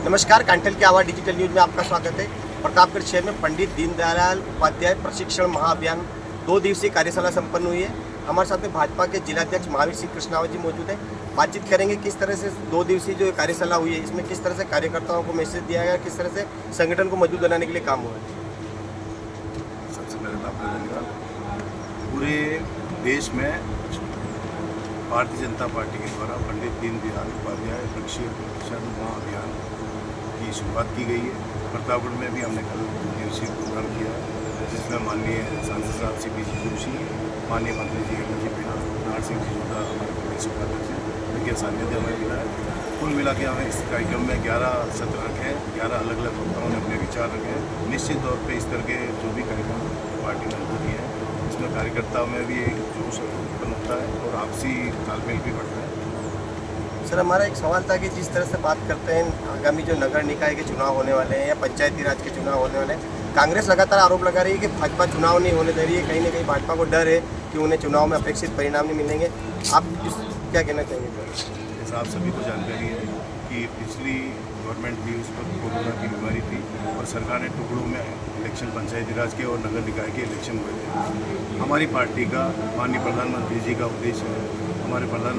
नमस्कार, कांठल की आवाज़ डिजिटल न्यूज़ में आपका स्वागत है। प्रतापगढ़ शहर में पंडित दीनदयाल उपाध्याय प्रशिक्षण महाअभियान 2 दिवसीय कार्यशाला संपन्न हुई है। हमारे साथ में भाजपा के जिलाध्यक्ष महावीर सिंह कृष्णावत जी मौजूद है। बातचीत करेंगे किस तरह से 2 दिवसीय जो कार्यशाला हुई है, इसमें किस तरह से कार्यकर्ताओं को मैसेज दिया गया, किस तरह से संगठन को मजबूत बनाने के लिए काम हुआ है। सबसे पहले तो आपका धन्यवाद। पूरे देश में भारतीय जनता पार्टी के द्वारा पंडित दीनदयाल उपाध्याय प्रशिक्षण महाअभियान की शुरुआत की गई है। प्रतापगढ़ में भी हमने कल 2 दिवसीय प्रोग्राम किया, जिसमें माननीय सांसद साहब CPG जोशी, माननीय मंत्री जी जी पीणा, नार सिंह जी जोधा हमारे प्रदेश उपाध्यक्ष हैं, उनके सानिध्य हमें मिला है। कुल मिला के हमें इस कार्यक्रम में 11 सत्र रखे हैं, 11 अलग अलग वक्ताओं ने अपने विचार रखे हैं। निश्चित तौर पर इस तरह के जो भी कार्यक्रम पार्टी ने होती है, इसमें कार्यकर्ताओं में भी एक जोश उत्पन्न होता है और आपसी तालमेल भी बढ़ता है। सर, हमारा एक सवाल था कि जिस तरह से बात करते हैं आगामी जो नगर निकाय के चुनाव होने वाले हैं या पंचायती राज के चुनाव होने वाले हैं, कांग्रेस लगातार आरोप लगा रही है कि भाजपा चुनाव नहीं होने दे रही है। कहीं ना कहीं भाजपा को डर है कि उन्हें चुनाव में अपेक्षित परिणाम नहीं मिलेंगे। आप क्या कहना चाहेंगे? जैसा आप सभी को जानकारी है कि पिछली गवर्नमेंट भी उस पर कोरोना की बीमारी थी और सरकार ने टुकड़ों में इलेक्शन पंचायती राज के और नगर निकाय के इलेक्शन हुए थे। हमारी पार्टी का माननीय प्रधानमंत्री जी का उद्देश्य है, हमारे प्रधान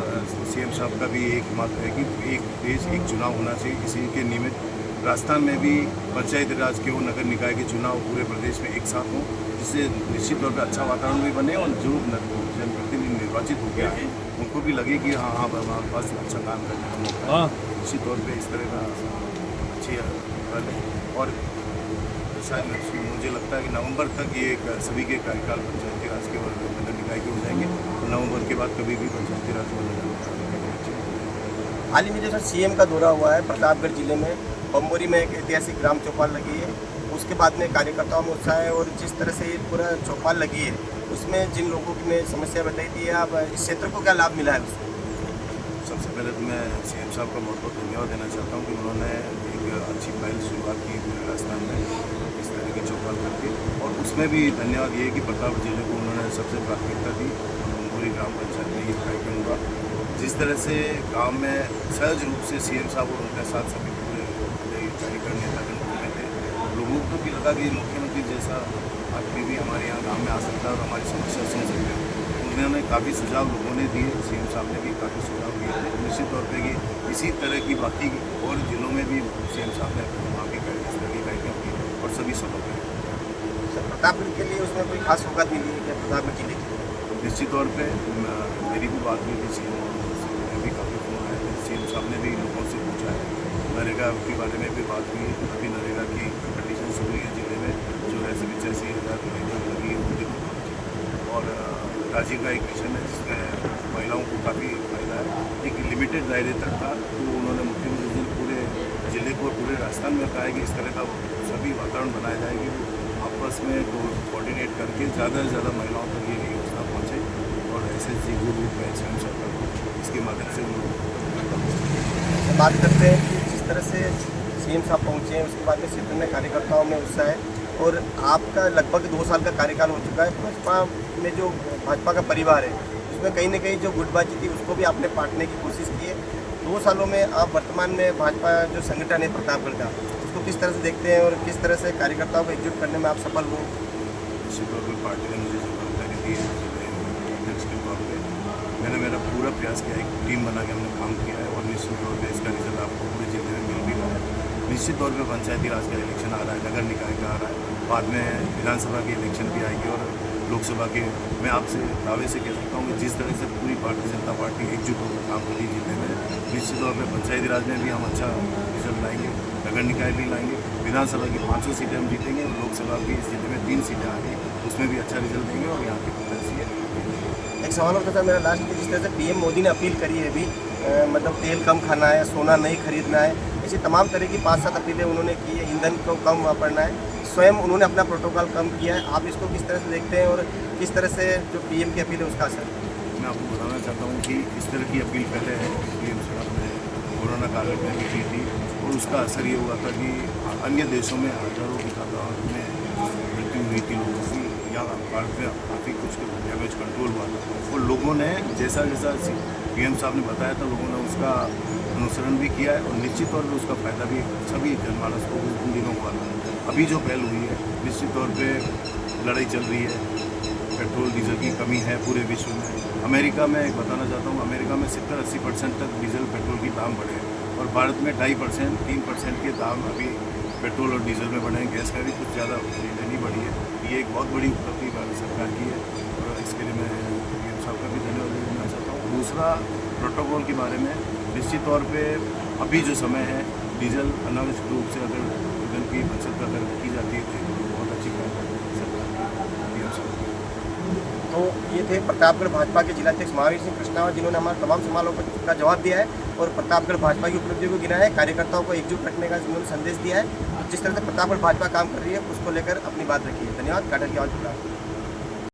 CM साहब का भी एक मात्र है कि एक देश एक चुनाव होना चाहिए। इसी के निमित्त राजस्थान में भी पंचायती राज के और नगर निकाय के चुनाव पूरे प्रदेश में एक साथ हों, जिससे निश्चित तौर पर अच्छा वातावरण भी बने और जो जनप्रतिनिधि निर्वाचित हो गया है उनको भी लगे कि हाँ हमारे पास अच्छा काम करने का मौका है। निश्चित तौर पर इस तरह का अच्छी पहल है और शायद मुझे लगता है कि नवंबर तक ये सभी के कार्यकाल पंचायती राज के और नगर निकाय के हो जाएंगे और नवंबर के बाद कभी भी पंचायती राज और नगर निकाय। हाल ही में जो सर CM का दौरा हुआ है प्रतापगढ़ जिले में, बम्बोरी में एक ऐतिहासिक ग्राम चौपाल लगी है, उसके बाद में कार्यकर्ताओं में उत्साह है और जिस तरह से ये पूरा चौपाल लगी है उसमें जिन लोगों की ने समस्या बताई थी, अब इस क्षेत्र को क्या लाभ मिला है उससे? सबसे पहले तो मैं CM साहब का बहुत बहुत धन्यवाद देना चाहता हूँ कि उन्होंने एक अच्छी पहल शुरुआत की पूरे राजस्थान में इस तरह की चौपाल करके, और उसमें भी धन्यवाद ये कि प्रतापगढ़ जिले को उन्होंने सबसे प्राथमिकता दी। पूरी ग्राम पंचायत में ये कार्यक्रम हुआ, जिस तरह से गांव में सहज रूप से CM साहब और उनके साथ सभी पूरे कार्यक्रम नेतागण में थे। लोगों को भी लगा कि मुख्यमंत्री जैसा आदमी भी हमारे यहाँ गाँव में आ सकता है और हमारी समस्या सुन सकते हैं। उन्होंने काफ़ी सुझाव लोगों ने दिए, CM साहब ने भी काफ़ी सुझाव दिए थे। निश्चित तौर पर कि इसी तरह की बाकी और जिलों में भी CM साहब ने वहाँ भी इस तरह के कार्यक्रम किए और सभी सफल हुए। सर, प्रतापगढ़ के लिए उसमें कोई खास सौगात मिली है क्या प्रतापगढ़ जिले की? निश्चित तौर पे मेरी भी बात हुई थी CM से, भी काफ़ी फोन आए थे। CM साहब ने भी लोगों से पूछा है, नरेगा के बारे में भी बात हुई है। अभी नरेगा की कंडीशन शुरू हुई है जिले में, जो ऐसे 85,000 लगी है उनके, और राजीव का एक मिशन है जिसमें महिलाओं को काफ़ी फायदा है। एक लिमिटेड दायरे तक था, तो उन्होंने मुख्यमंत्री जी पूरे जिले को पूरे राजस्थान में कहा है कि इस तरह का सभी वातावरण बनाया जाएगी, आपस में कोऑर्डिनेट करके ज़्यादा से ज़्यादा महिलाओं तक ये योजना पहुँचे और SSG गुरु स्वयं सरकार इसके माध्यम से बात करते हैं कि जिस तरह से CM साहब पहुँचे हैं उसके बाद में क्षेत्र में कार्यकर्ताओं में उत्साह है और आपका लगभग 2 साल का कार्यकाल हो चुका है। भाजपा में जो भाजपा का परिवार है उसमें कहीं ना कहीं जो गुटबाजी थी उसको भी आपने बांटने की कोशिश की है। 2 सालों में आप वर्तमान में भाजपा जो संगठन है प्रतापगढ़ का, उसको किस तरह से देखते हैं और किस तरह से कार्यकर्ताओं को एकजुट करने में आप सफल हुए? निश्चित तौर पर पार्टी ने मुझे जानकारी दी है अध्यक्ष के तौर पर। मैंने मेरा पूरा प्रयास किया, एक टीम बना के हमने काम किया है और निश्चित तौर पर इसका रिजल्ट आपको पूरे जिले में मिल भी रहा है। निश्चित तौर पर पंचायती राज का इलेक्शन आ रहा है, नगर निकाय का आ रहा है, बाद में विधानसभा के इलेक्शन भी आएंगे और लोकसभा के। मैं आपसे दावे से कह सकता हूँ कि जिस तरह से पूरी भारतीय जनता पार्टी एकजुट होकर काम कर रही जिले में, निश्चित तौर पर पंचायती राज में भी हम अच्छा रिजल्ट लाएंगे, नगर निकाय भी लाएंगे, विधानसभा की 500 सीटें हम जीतेंगे, लोकसभा की इस जिले में 3 सीटें आ गई, उसमें भी अच्छा रिजल्ट देंगे और यहाँ की प्रत्याशी है। एक सवाल होता था मेरा लास्ट में, जिस तरह से PM मोदी ने अपील करी है अभी, मतलब तेल कम खाना है, सोना नहीं खरीदना है, ऐसी तमाम तरह की 5-7 अपीलें उन्होंने की है, ईंधन को कम वापरना है, स्वयं उन्होंने अपना प्रोटोकॉल कम किया है। आप इसको किस तरह से देखते हैं और किस तरह से जो PM की अपील है उसका असर? मैं आपको बताना चाहता हूँ कि इस तरह की अपील पहले PM साहब ने कोरोना काल में भी की थी और उसका असर ये हुआ था कि अन्य देशों में हज़ारों की तादाद में मृत्यु हुई थी लोगों की, यहाँ भारत में काफ़ी कुछ डैमेज कंट्रोल हुआ था और लोगों ने जैसा जैसा PM साहब ने बताया था लोगों ने उसका अनुसरण भी किया है और निश्चित तौर पर उसका फ़ायदा भी सभी जनमानस को उन दिनों को आता है। अभी जो पहल हुई है, निश्चित तौर पे लड़ाई चल रही है, पेट्रोल डीजल की कमी है पूरे विश्व में। अमेरिका में एक बताना चाहता हूँ, अमेरिका में 70-80% तक डीजल पेट्रोल की दाम बढ़े और भारत में 2.5% 3% के दाम अभी पेट्रोल और डीजल में बढ़े हैं। गैस में भी कुछ ज़्यादा नहीं बढ़ी है। ये एक बहुत बड़ी उपलब्धि भारत सरकार की है और इसके लिए मैं पीएम साहब का भी धन्यवाद देना चाहता हूँ। दूसरा, प्रोटोकॉल के बारे में निश्चित तौर पे अभी जो समय है, डीजल अनावश्यक रूप से अगर ईंधन की बचत अगर की जाती है तो बहुत अच्छी बात है सरकार की, पीएम साहब। तो ये थे प्रतापगढ़ भाजपा के जिलाध्यक्ष महावीर सिंह कृष्णावत, जिन्होंने हमारे तमाम सवालों का जवाब दिया है और प्रतापगढ़ भाजपा की उपलब्धियों को गिनाया है, कार्यकर्ताओं को एकजुट रखने का उन्होंने संदेश दिया है। जिस तरह से प्रतापगढ़ भाजपा काम कर रही है उसको लेकर अपनी बात रखी है। धन्यवाद। काटल की आवाज़।